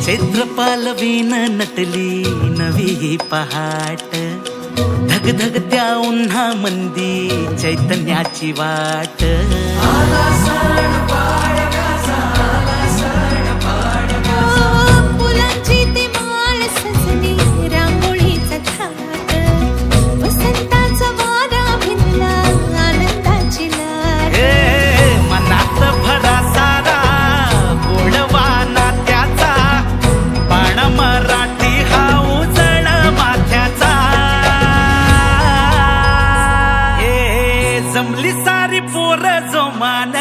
चैत्र पालवीन नटली नवी पहाट, धगधगत्या उन्हा मंदी चैतन्याची वाट। फुलांची ती माळ सजली रांगोळीचा थाट, वसंताचा वारा भिनला आनंदाची लाट। मनात भरा सारा गोडवा नात्याचा, बाण मराठी हा उजळ माथ्याचा। जमली सारी पोर जोमान,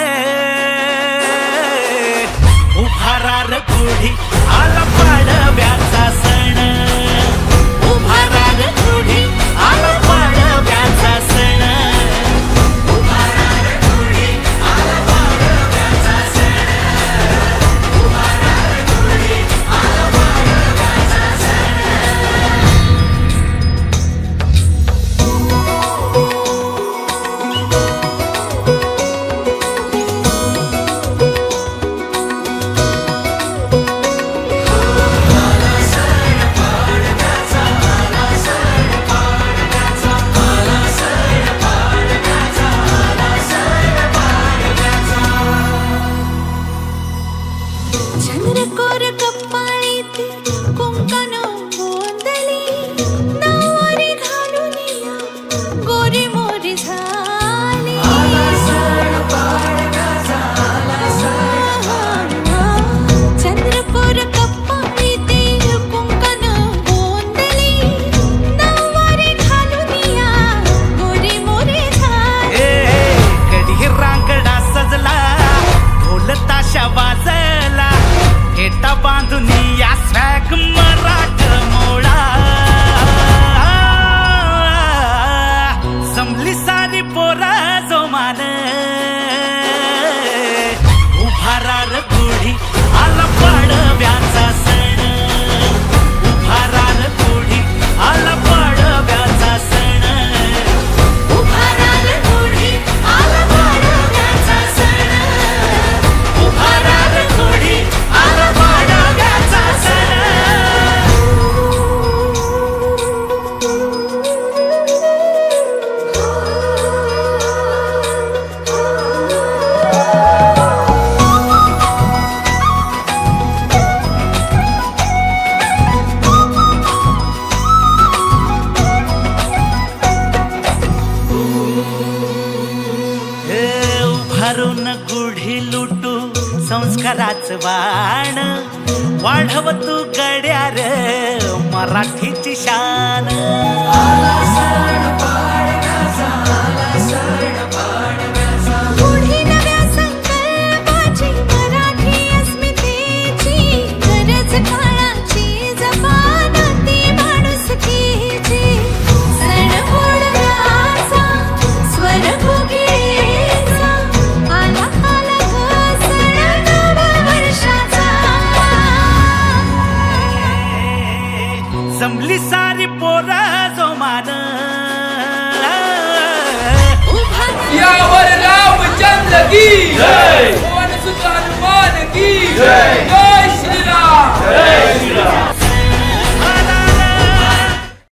उभारार गुढी आला पाडव्याचा सण, उभारार गुढी आला पाडव्याचा सण, उभारार गुढी आला पाडव्याचा सण, उभारार गुढी आला पाडव्याचा सण। चंद्रकोर कपाळीत कुंकण गोंधली, नऊवारी घालून या गोरी मोरी झाली। चंद्रकोर कपाळीत कुंकण गोंधली, नऊवारी घालून या गोरी मोरी झाली। कधी रांगडा सजला ढोल ताशा वाजला, हेटा बांधून या स्वॅग मराठ मोळा। जमली सारी पोरा जोमान, उभारार गुढी आला पाडव्याचा सण, उभारार गुढी आला पाडव्याचा सण, उभारार गुढी आला पाडव्याचा सण, उभारार गुढी आला पाडव्याचा सण। उभारून गुढी लुटू संस्काराचं वाण, वाढव तू गड्यार मराठीची शान। गुढी नव्या संकल्पाची, मराठी अस्मितेची, गरज काळाची, जबान ती माणुसकीची। सण गोडव्याचा, स्वर भोगीचा, आला आला ग सण नववर्षाचा। जमली सारी पोरा जोमान, उभा यावर रामचंद्र की